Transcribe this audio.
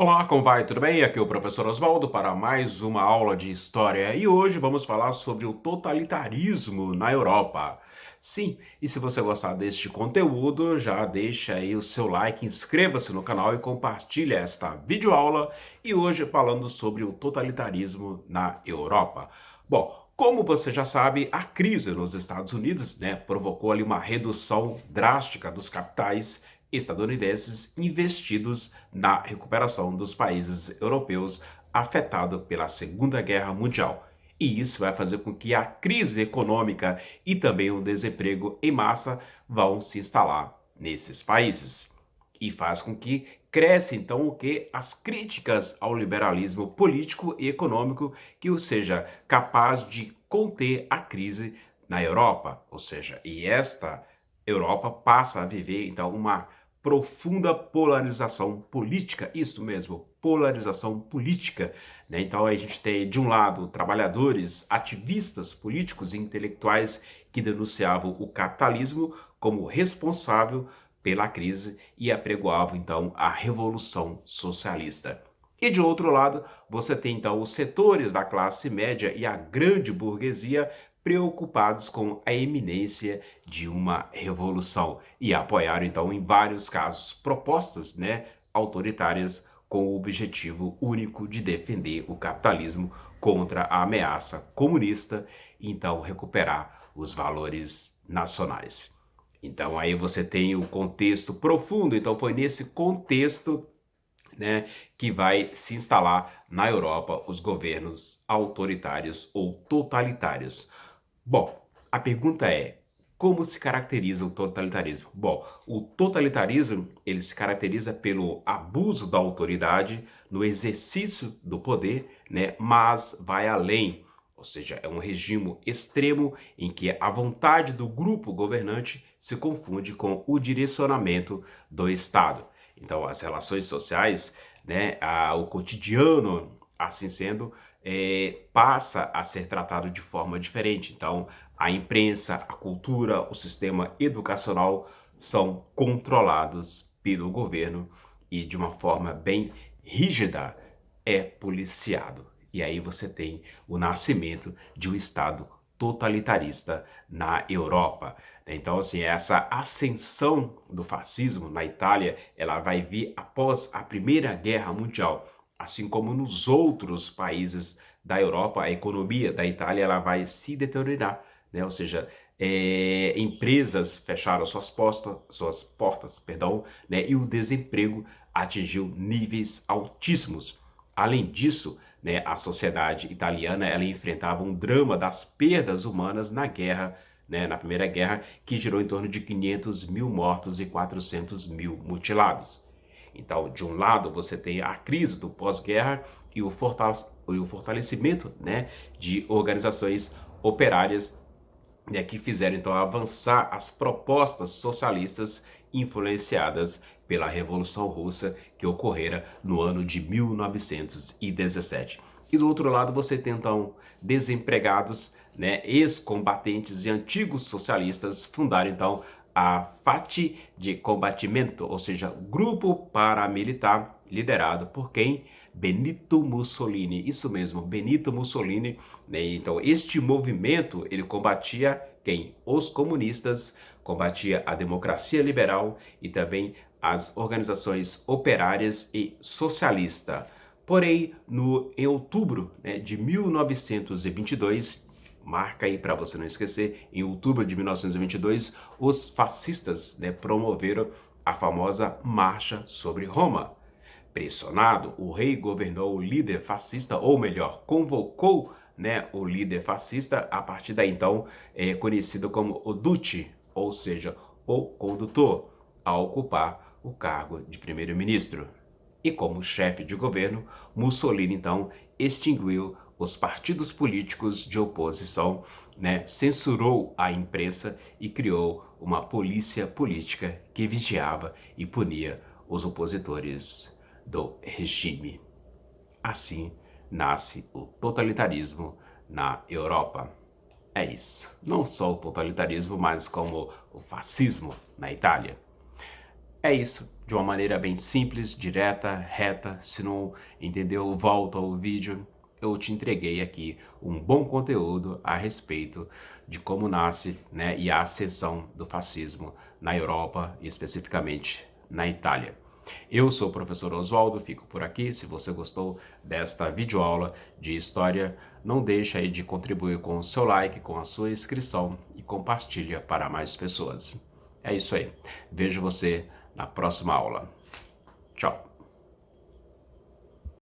Olá, como vai? Tudo bem? Aqui é o professor Oswaldo para mais uma aula de história e hoje vamos falar sobre o totalitarismo na Europa. Sim, e se você gostar deste conteúdo, já deixa aí o seu like, inscreva-se no canal e compartilhe esta videoaula e hoje falando sobre o totalitarismo na Europa. Bom, como você já sabe, a crise nos Estados Unidos, provocou ali uma redução drástica dos capitais estadunidenses investidos na recuperação dos países europeus afetados pela Segunda Guerra Mundial. E isso vai fazer com que a crise econômica e também o desemprego em massa vão se instalar nesses países. E faz com que cresça então o que? As críticas ao liberalismo político e econômico que o seja capaz de conter a crise na Europa. Ou seja, e esta Europa passa a viver então uma profunda polarização política, isso mesmo, polarização política, né? Então a gente tem de um lado trabalhadores, ativistas políticos e intelectuais que denunciavam o capitalismo como responsável pela crise e apregoavam então a revolução socialista. E de outro lado, você tem então os setores da classe média e a grande burguesia preocupados com a iminência de uma revolução e apoiaram então em vários casos propostas, autoritárias com o objetivo único de defender o capitalismo contra a ameaça comunista e então recuperar os valores nacionais. Então aí você tem o contexto profundo, então foi nesse contexto, que vai se instalar na Europa os governos autoritários ou totalitários. Bom, a pergunta é, como se caracteriza o totalitarismo? Bom, o totalitarismo ele se caracteriza pelo abuso da autoridade no exercício do poder, mas vai além. Ou seja, é um regime extremo em que a vontade do grupo governante se confunde com o direcionamento do Estado. Então, as relações sociais, o cotidiano, assim sendo, passa a ser tratado de forma diferente. Então, a imprensa, a cultura, o sistema educacional são controlados pelo governo e de uma forma bem rígida é policiado. E aí você tem o nascimento de um Estado totalitarista na Europa. Então, assim, essa ascensão do fascismo na Itália, ela vai vir após a Primeira Guerra Mundial. Assim como nos outros países da Europa, a economia da Itália ela vai se deteriorar, Ou seja, empresas fecharam suas portas, perdão, e o desemprego atingiu níveis altíssimos. Além disso, a sociedade italiana ela enfrentava um drama das perdas humanas na guerra, na Primeira Guerra, que girou em torno de 500 mil mortos e 400 mil mutilados. Então, de um lado, você tem a crise do pós-guerra e o fortalecimento, de organizações operárias, que fizeram então avançar as propostas socialistas influenciadas pela Revolução Russa que ocorrera no ano de 1917. E do outro lado você tem então desempregados, ex-combatentes e antigos socialistas fundaram então a Fati de Combatimento, ou seja, grupo paramilitar liderado por quem? Benito Mussolini, isso mesmo, Benito Mussolini, Então, este movimento, ele combatia quem? Os comunistas, combatia a democracia liberal e também as organizações operárias e socialista. Porém, em outubro, de 1922, marca aí para você não esquecer, em outubro de 1922, os fascistas, promoveram a famosa Marcha sobre Roma. Pressionado, o rei governou o líder fascista, ou melhor, convocou, o líder fascista, a partir daí então conhecido como o Duce, ou seja, o condutor, a ocupar o cargo de primeiro-ministro. E como chefe de governo, Mussolini então extinguiu os partidos políticos de oposição, censurou a imprensa e criou uma polícia política que vigiava e punia os opositores do regime. Assim nasce o totalitarismo na Europa. É isso. Não só o totalitarismo, mas como o fascismo na Itália. É isso, de uma maneira bem simples, direta, reta. Se não entendeu, volta ao vídeo. Eu te entreguei aqui um bom conteúdo a respeito de como nasce, né, e a ascensão do fascismo na Europa e especificamente na Itália. Eu sou o professor Oswaldo, fico por aqui. Se você gostou desta videoaula de história, não deixe aí de contribuir com o seu like, com a sua inscrição e compartilha para mais pessoas. É isso aí. Vejo você na próxima aula. Tchau.